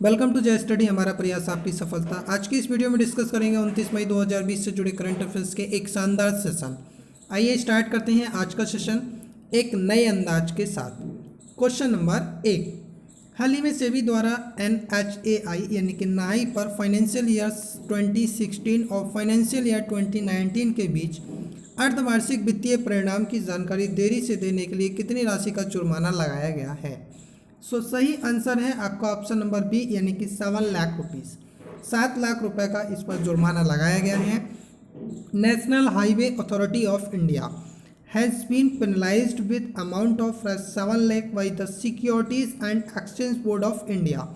Welcome to जय study. हमारा प्रयास आपकी सफलता। आज की इस वीडियो में डिस्कस करेंगे 29 मई 2020 से जुड़े करंट अफेयर्स के एक शानदार सेशन। आइए स्टार्ट करते हैं आज का सेशन एक नए अंदाज के साथ। क्वेश्चन नंबर 1, हाल ही में सेबी द्वारा NHAI यानी कि नाई पर फाइनेंशियल ईयर 2016 और फाइनेंशियल ईयर 2019 के बीच अर्धवार्षिक वित्तीय परिणाम की जानकारी देरी से देने के लिए कितनी राशि का जुर्माना लगाया गया है। सही आंसर है आपका ऑप्शन नंबर बी यानी कि 7 लाख रुपीज़। 7 लाख रुपए का इस पर जुर्माना लगाया गया है। National Highway Authority of India has been penalized with amount of 7 lakh by the Securities and Exchange Board of India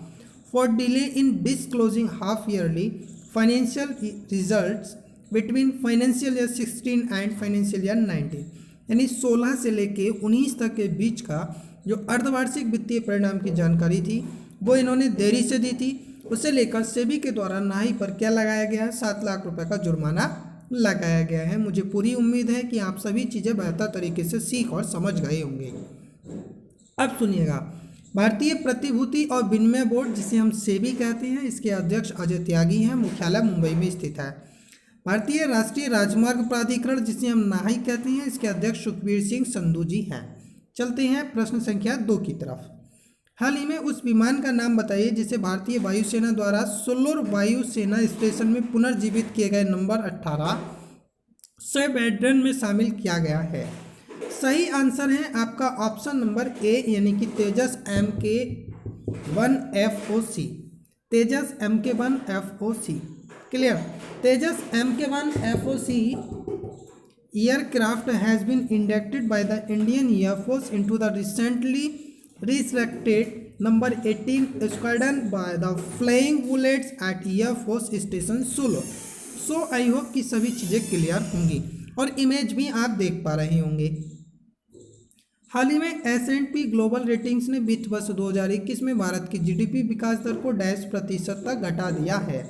for delay in disclosing half yearly financial results between financial year 16 and financial year 19, यानी 16 से लेके 19 तक के बीच का जो अर्धवार्षिक वित्तीय परिणाम की जानकारी थी वो इन्होंने देरी से दी थी। उसे लेकर सेबी के द्वारा नाई पर क्या लगाया गया है, 7 लाख रुपए का जुर्माना लगाया गया है। मुझे पूरी उम्मीद है कि आप सभी चीज़ें बेहतर तरीके से सीख और समझ गए होंगे। अब सुनिएगा, भारतीय प्रतिभूति और विनिमय बोर्ड जिसे हम सेबी कहते हैं, इसके अध्यक्ष अजय त्यागी हैं। मुख्यालय मुंबई में स्थित है। भारतीय राष्ट्रीय राजमार्ग प्राधिकरण जिसे हम नाई कहते हैं, इसके अध्यक्ष सुखबीर सिंह संधू जी हैं। चलते हैं प्रश्न संख्या 2 की तरफ। हाल ही में उस विमान का नाम बताइए जिसे भारतीय वायुसेना द्वारा सोलोर वायु सेना स्टेशन में पुनर्जीवित किए गए नंबर 18 स्क्वाड्रन में शामिल किया गया है। सही आंसर है आपका ऑप्शन नंबर ए यानी कि तेजस MK1 FOC। Tejas MK1 FOC clear. Tejas MK1 FOC aircraft has been inducted by the Indian Air Force into the recently resurrected number 18 squadron by the Flying Bullets at Air Force Station Solo। So I hope कि सभी चीज़ें clear होंगी और image भी आप देख पा रहे होंगे। हाल ही में S&P ग्लोबल रेटिंग्स ने वित्त वर्ष 2021 में भारत की GDP विकास दर को -% तक घटा दिया है।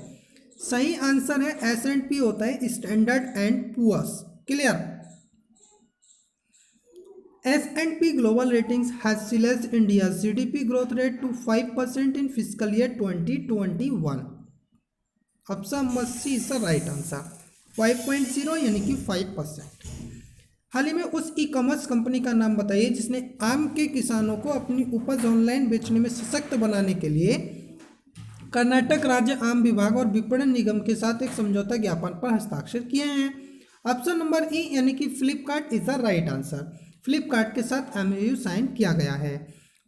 सही आंसर है S&P होता है Standard and Poor's. Clear. S&P Global Ratings has slashed India's GDP growth rate to 5% in fiscal year 2021। Option C is the right answer. 5.0 यानी कि 5%। हाल ही में उस ई कॉमर्स कंपनी का नाम बताइए जिसने आम के किसानों को अपनी उपज ऑनलाइन बेचने में सशक्त बनाने के लिए कर्नाटक राज्य आम विभाग और विपणन निगम के साथ एक समझौता ज्ञापन पर हस्ताक्षर किए हैं। ऑप्शन नंबर ई यानी कि Flipkart is the right answer. Flipkart के साथ MOU साइन किया गया है।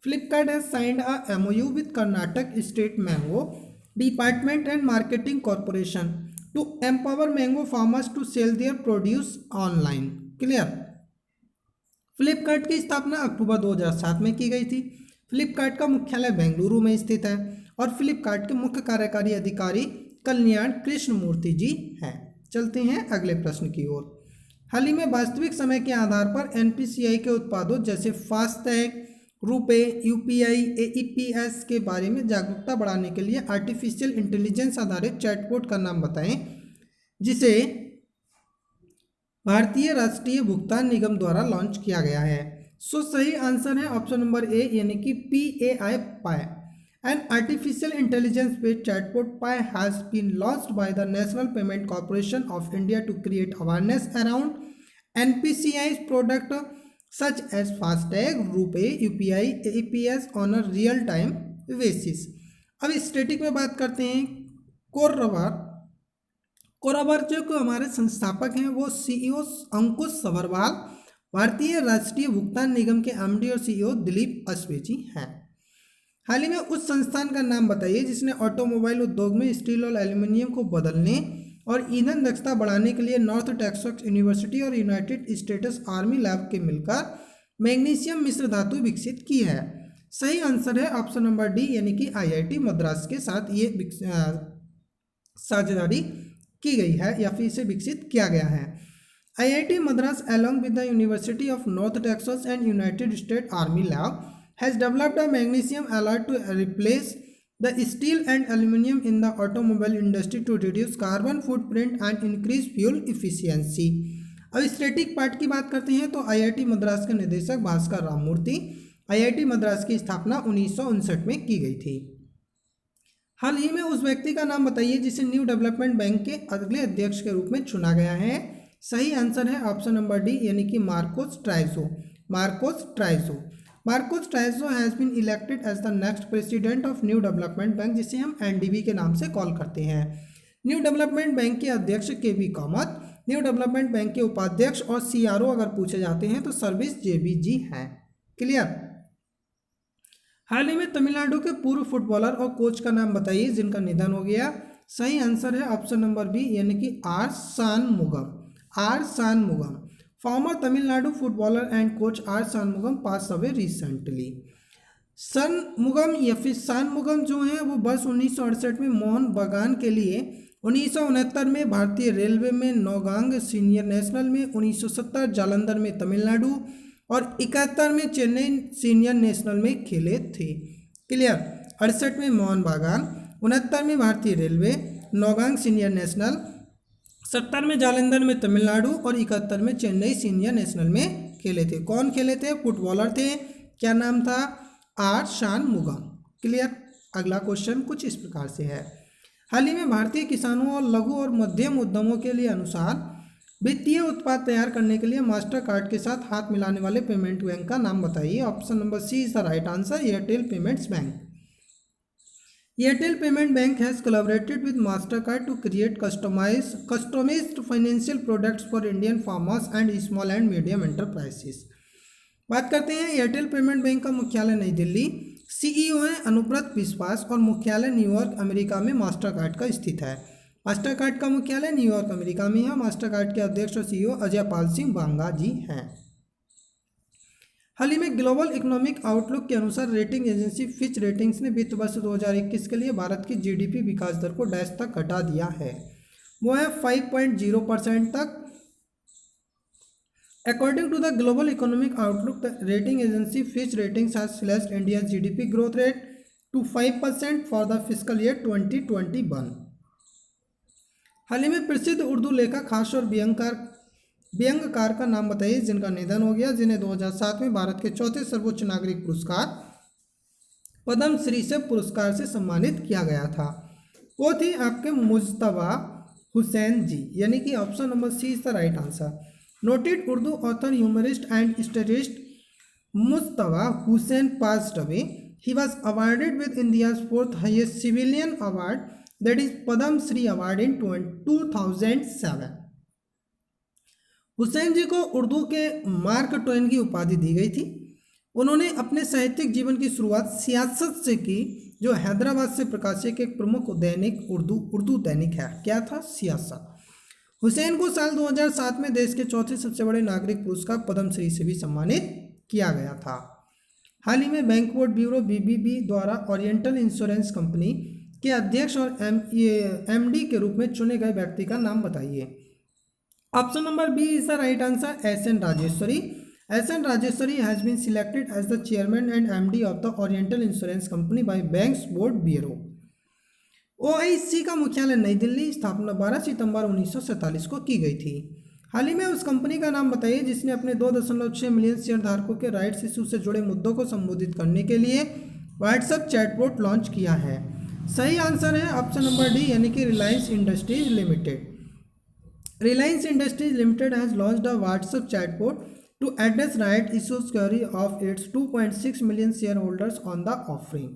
Flipkart has signed a MOU with Karnataka state mango department and marketing corporation to empower mango farmers to sell their produce online. Clear. Flipkart की स्थापना अक्टूबर 2007 में की गई थी। फ्लिपकार्ट का मुख्यालय बेंगलुरु में स्थित है और फ्लिपकार्ट के मुख्य कार्यकारी अधिकारी कल्याण कृष्णमूर्ति जी हैं। चलते हैं अगले प्रश्न की ओर। हाल ही में वास्तविक समय के आधार पर NPCI के उत्पादों जैसे फास्टैग, रुपे, UPI, AEPS के बारे में जागरूकता बढ़ाने के लिए आर्टिफिशियल इंटेलिजेंस आधारित चैटबॉट का नाम बताएं जिसे भारतीय राष्ट्रीय भुगतान निगम द्वारा लॉन्च किया गया है। सही आंसर है ऑप्शन नंबर ए यानी कि PAI pi. An artificial intelligence-based chatbot Pi has been launched by the National Payment Corporation of India to create awareness around NPCI's product such as FASTag, RuPay, UPI, AEPS on a real-time basis। अब static में बात करते हैं। कोराबार जो हमारे संस्थापक हैं वो CEO अंकुश सभरवाल, भारतीय राष्ट्रीय भुगतान निगम के MD और CEO दिलीप अस्वेजी हैं। हाल ही में उस संस्थान का नाम बताइए जिसने ऑटोमोबाइल उद्योग में स्टील और एल्यूमिनियम को बदलने और ईंधन दक्षता बढ़ाने के लिए नॉर्थ टेक्सास यूनिवर्सिटी और यूनाइटेड स्टेट्स आर्मी लैब के मिलकर मैग्नीशियम मिश्र धातु विकसित की है। सही आंसर है ऑप्शन नंबर डी यानी कि IIT मद्रास के साथ ये साझेदारी की गई है या फिर इसे विकसित किया गया है। IIT Madras along with the University of North Texas and United States Army Lab has developed a magnesium alloy to replace the steel and aluminum in the automobile industry to reduce carbon footprint and increase fuel efficiency। अब static part की बात करते हैं तो IIT Madras के निदेशक Bhaskar Ramamurthy. IIT Madras की स्थापना 1959 में की गई थी। हाल ही में उस व्यक्ति का नाम बताइए जिसे न्यू डेवलपमेंट बैंक के अगले अध्यक्ष के रूप में चुना गया है। सही आंसर है ऑप्शन नंबर डी यानी कि Marcos Troyjo. Marcos Troyjo. Marcos Troyjo has been elected as the next president of New Development Bank, जिसे हम एनडीबी के नाम से कॉल करते हैं। न्यू डेवलपमेंट बैंक के अध्यक्ष KV. Kamat, new Development bank के उपाध्यक्ष और सीआरओ अगर पूछे जाते हैं तो सर्विस जेबी जी हैं। क्लियर। हाल ही में तमिलनाडु के पूर्व फुटबॉलर और कोच का नाम बताइए जिनका निधन हो गया। सही आंसर है ऑप्शन नंबर बी यानी कि R Shanmugam. R Shanmugam. Former Tamil Nadu footballer and coach R Shanmugam pass away recently. Shanmugam या फिर शानमुगम जो है वो वर्ष 1968 में मोहन बागान के लिए, 1969 में भारतीय रेलवे में नौगांग सीनियर नेशनल में, 1970 जालंधर में तमिलनाडु और 71 में चेन्नई सीनियर नेशनल में खेले थे। क्लियर। 68 में मोहन बागान, 69 में भारतीय रेलवे, नौगांग सीनियर नेशनल, 70 में जालंधर में तमिलनाडु और 71 में चेन्नई सीनियर नेशनल में खेले थे। कौन खेले थे? फुटबॉलर थे। क्या नाम था? आर शानमुगम। क्लियर। अगला क्वेश्चन कुछ इस प्रकार से है। हाल ही में भारतीय किसानों और लघु और मध्यम उद्यमों के लिए अनुसार वित्तीय उत्पाद तैयार करने के लिए मास्टर कार्ड के साथ हाथ मिलाने वाले पेमेंट बैंक का नाम बताइए। Option number C is the right answer, Airtel Payments Bank. Airtel payment bank has collaborated with Mastercard to create customized financial products for Indian farmers and small and medium enterprises. बात करते हैं Airtel payment bank का मुख्यालय नई Delhi, CEO है अनुव्रत विश्वास और मुख्यालय न्यूयॉर्क अमेरिका में मास्टर कार्ड का स्थित है। मास्टर कार्ड का मुख्यालय न्यूयॉर्क अमेरिका में है। मास्टर कार्ड के अध्यक्ष और सीईओ अजय पाल सिंह बांगा जी हैं। हाल ही में ग्लोबल इकोनॉमिक आउटलुक के अनुसार रेटिंग एजेंसी फिच रेटिंग्स ने वित्त वर्ष 2021 के लिए भारत की जीडीपी विकास दर को डैश तक घटा दिया है, वो है 5.0% तक। According to the global economic outlook, the rating agency Fitch Ratings has slashed India GDP growth rate to 5% for the fiscal year 2021। हाल ही में प्रसिद्ध उर्दू लेखक, हास्य और व्यंग्यकार का नाम बताइए जिनका निधन हो गया, जिन्हें 2007 में भारत के चौथे सर्वोच्च नागरिक पुरस्कार पद्म श्री से पुरस्कार से सम्मानित किया गया था। वो थी आपके मुज्तबा हुसैन जी, यानी कि option number C is the right answer. Noted Urdu author, humorist and satirist Mujtaba Hussain passed away. He was awarded with India's 4th highest civilian award, that is Padma Shri award in 2007। Hussain ji को उर्दू के मार्क ट्वेन की उपाधि दी गई थी। उन्होंने अपने साहित्यिक जीवन की शुरुआत सियासत से की, जो हैदराबाद से प्रकाशित एक प्रमुख दैनिक उर्दू दैनिक है। क्या था? सियासत। हुसैन को साल 2007 में देश के चौथे सबसे बड़े नागरिक पुरस्कार पद्म श्री से भी सम्मानित किया गया था। हाल ही में बैंकवोट ब्यूरो BBB द्वारा ओरिएंटल इंश्योरेंस कंपनी के अध्यक्ष और MD के रूप में चुने गए व्यक्ति का नाम बताइए। Option number B is the right answer, SN Rajeshwari. SN Rajeshwari has been selected as the chairman and MD of the Oriental Insurance Company by Banks Board Bureau. OIC का मुख्यालय नई दिल्ली, स्थापना 12 सितंबर 1947 को की गई थी। हाल ही में उस कंपनी का नाम बताइए जिसने अपने 2.6 मिलियन शेयर धारकों के राइट्स इशू से जुड़े मुद्दों को संबोधित करने के लिए व्हाट्सएप चैटबॉट लॉन्च किया है। सही आंसर है ऑप्शन नंबर डी यानी कि Reliance Industries Limited. Reliance Industries Limited has launched a WhatsApp chatbot to address right issues query of its 2.6 million share holders on the offering.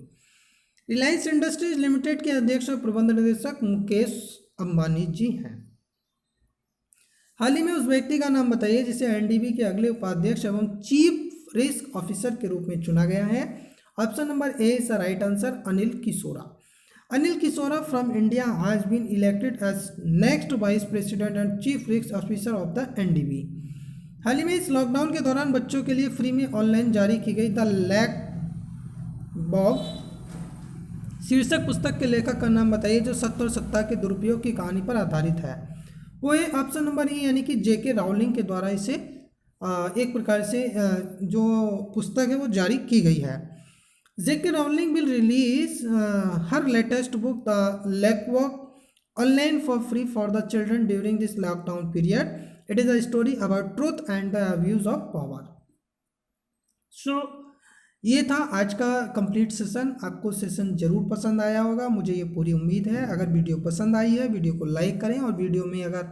Reliance Industries Limited के अध्यक्ष और प्रबंध निदेशक मुकेश अंबानी जी हैं। हाल ही में उस व्यक्ति का नाम बताइए जिसे एनडीबी के अगले उपाध्यक्ष एवं चीफ रिस्क ऑफिसर के रूप में चुना गया है। Option number A is the right answer, Anil Kishora. Anil Kishora from India has been elected as next vice president and chief risk officer of the NDB. हाल ही में इस लॉकडाउन के दौरान बच्चों के लिए फ्री में ऑनलाइन जारी की गई द लैक बॉग शीर्षक पुस्तक के लेखक का नाम बताइए जो सत्य और सत्ता के दुरुपयोग की कहानी पर आधारित है। वो है ऑप्शन नंबर ई यानी कि JK राउलिंग के द्वारा इसे एक प्रकार से जो पुस्तक है वो जारी की गई है। JK Rowling will release her latest book the लैकवॉक online for free for the children during this lockdown period. It is a story about truth and the abuse of power. So ये था आज का कंप्लीट सेशन। आपको session ज़रूर पसंद आया होगा, मुझे ये पूरी उम्मीद है। अगर वीडियो पसंद आई है वीडियो को लाइक करें, और वीडियो में अगर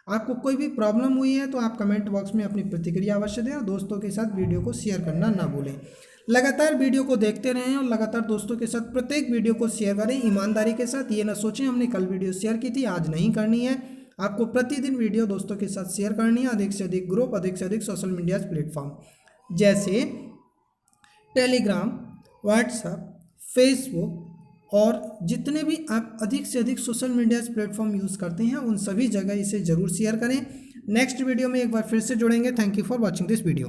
आपको कोई भी प्रॉब्लम हुई है तो आप कमेंट बॉक्स में अपनी प्रतिक्रिया अवश्य दें, और दोस्तों के साथ वीडियो को शेयर करना ना भूलें। लगातार वीडियो को देखते रहें और लगातार दोस्तों के साथ प्रत्येक वीडियो को शेयर करें ईमानदारी के साथ। ये ना सोचें हमने कल वीडियो शेयर की थी आज नहीं करनी है। आपको प्रतिदिन वीडियो दोस्तों के साथ शेयर करनी है। अधिक से अधिक ग्रुप, अधिक से अधिक सोशल मीडिया प्लेटफॉर्म जैसे टेलीग्राम, व्हाट्सएप, फेसबुक और जितने भी आप अधिक से अधिक सोशल मीडिया प्लेटफॉर्म यूज़ करते हैं उन सभी जगह इसे ज़रूर शेयर करें। नेक्स्ट वीडियो में एक बार फिर से जुड़ेंगे। Thank you for watching this video.